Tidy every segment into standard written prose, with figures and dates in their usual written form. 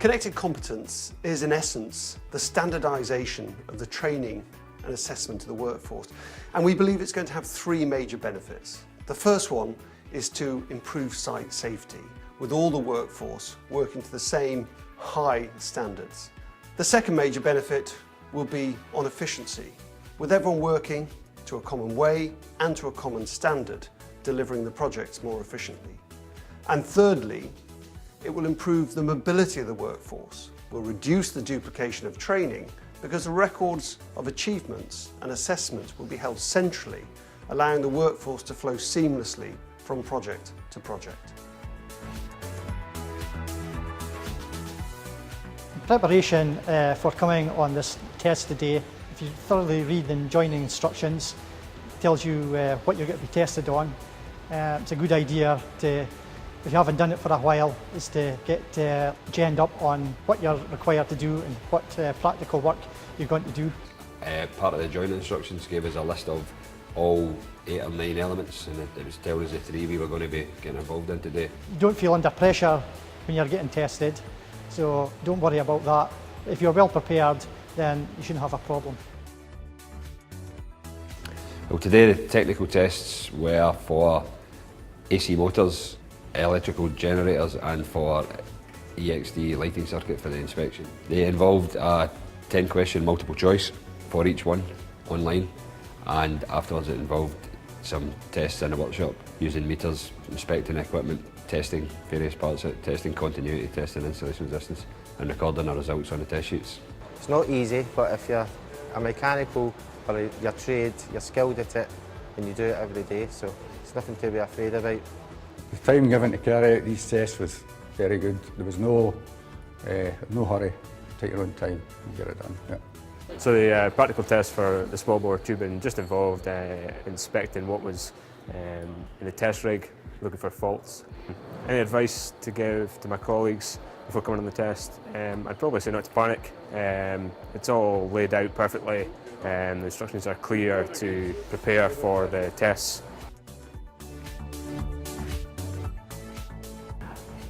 Connected competence is in essence the standardisation of the training and assessment of the workforce, and we believe it's going to have three major benefits. The first one is to improve site safety, with all the workforce working to the same high standards. The second major benefit will be on efficiency, with everyone working to a common way and to a common standard, delivering the projects more efficiently. And thirdly, it will improve the mobility of the workforce, will reduce the duplication of training because the records of achievements and assessments will be held centrally, allowing the workforce to flow seamlessly from project to project. In preparation for coming on this test today, if you thoroughly read the joining instructions, it tells you what you're going to be tested on. It's a good idea to, if you haven't done it for a while, is to get genned up on what you're required to do and what practical work you're going to do. Part of the joining instructions gave us a list of all 8 or 9 elements, and it was telling us the 3 we were going to be getting involved in today. You don't feel under pressure when you're getting tested, so don't worry about that. If you're well prepared, then you shouldn't have a problem. Well, today the technical tests were for AC motors, electrical generators, and for EXD lighting circuit for the inspection. They involved a 10-question multiple choice for each one online, and afterwards it involved some tests in a workshop using meters, inspecting equipment, testing various parts of it, testing continuity, testing installation resistance, and recording our results on the test sheets. It's not easy, but if you're a mechanical or your trade, you're skilled at it and you do it every day, so it's nothing to be afraid about. The time given to carry out these tests was very good. There was no hurry. Take your own time and get it done. Yeah. So the practical test for the small bore tubing just involved inspecting what was in the test rig, looking for faults. Any advice to give to my colleagues before coming on the test? I'd probably say not to panic. It's all laid out perfectly, and the instructions are clear to prepare for the tests.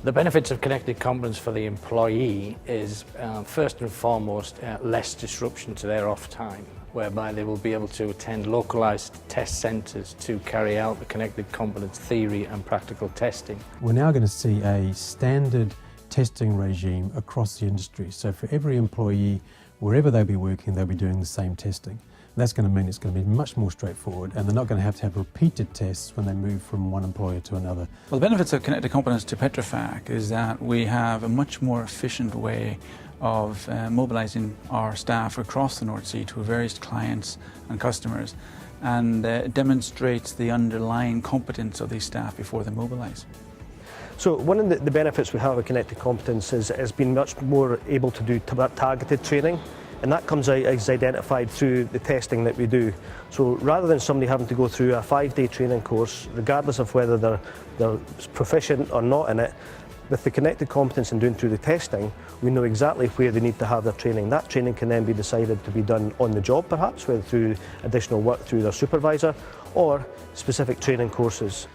The benefits of connected competence for the employee is first and foremost less disruption to their off time, whereby they will be able to attend localised test centres to carry out the connected competence theory and practical testing. We're now going to see a standard testing regime across the industry. So for every employee, wherever they'll be working, they'll be doing the same testing. That's going to mean it's going to be much more straightforward, and they're not going to have repeated tests when they move from one employer to another. Well, the benefits of connected competence to Petrofac is that we have a much more efficient way of mobilising our staff across the North Sea to various clients and customers, and it demonstrates the underlying competence of these staff before they mobilise. So one of the benefits we have of connected competence is being much more able to do targeted training. And that comes out as identified through the testing that we do. So rather than somebody having to go through a 5-day training course, regardless of whether they're proficient or not in it, with the connected competence and doing through the testing, we know exactly where they need to have their training. That training can then be decided to be done on the job perhaps, whether through additional work through their supervisor or specific training courses.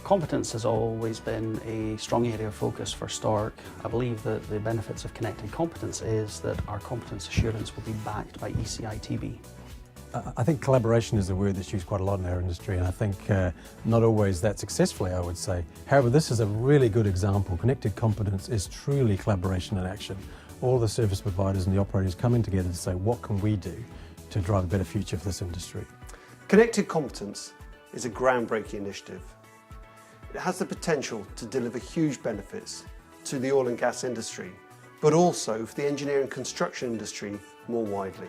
Competence has always been a strong area of focus for Stork. I believe that the benefits of connected competence is that our competence assurance will be backed by ECITB. I think collaboration is a word that's used quite a lot in our industry, and I think not always that successfully, I would say. However, this is a really good example. Connected competence is truly collaboration in action. All the service providers and the operators coming together to say, what can we do to drive a better future for this industry? Connected competence is a groundbreaking initiative. It has the potential to deliver huge benefits to the oil and gas industry, but also for the engineering and construction industry more widely.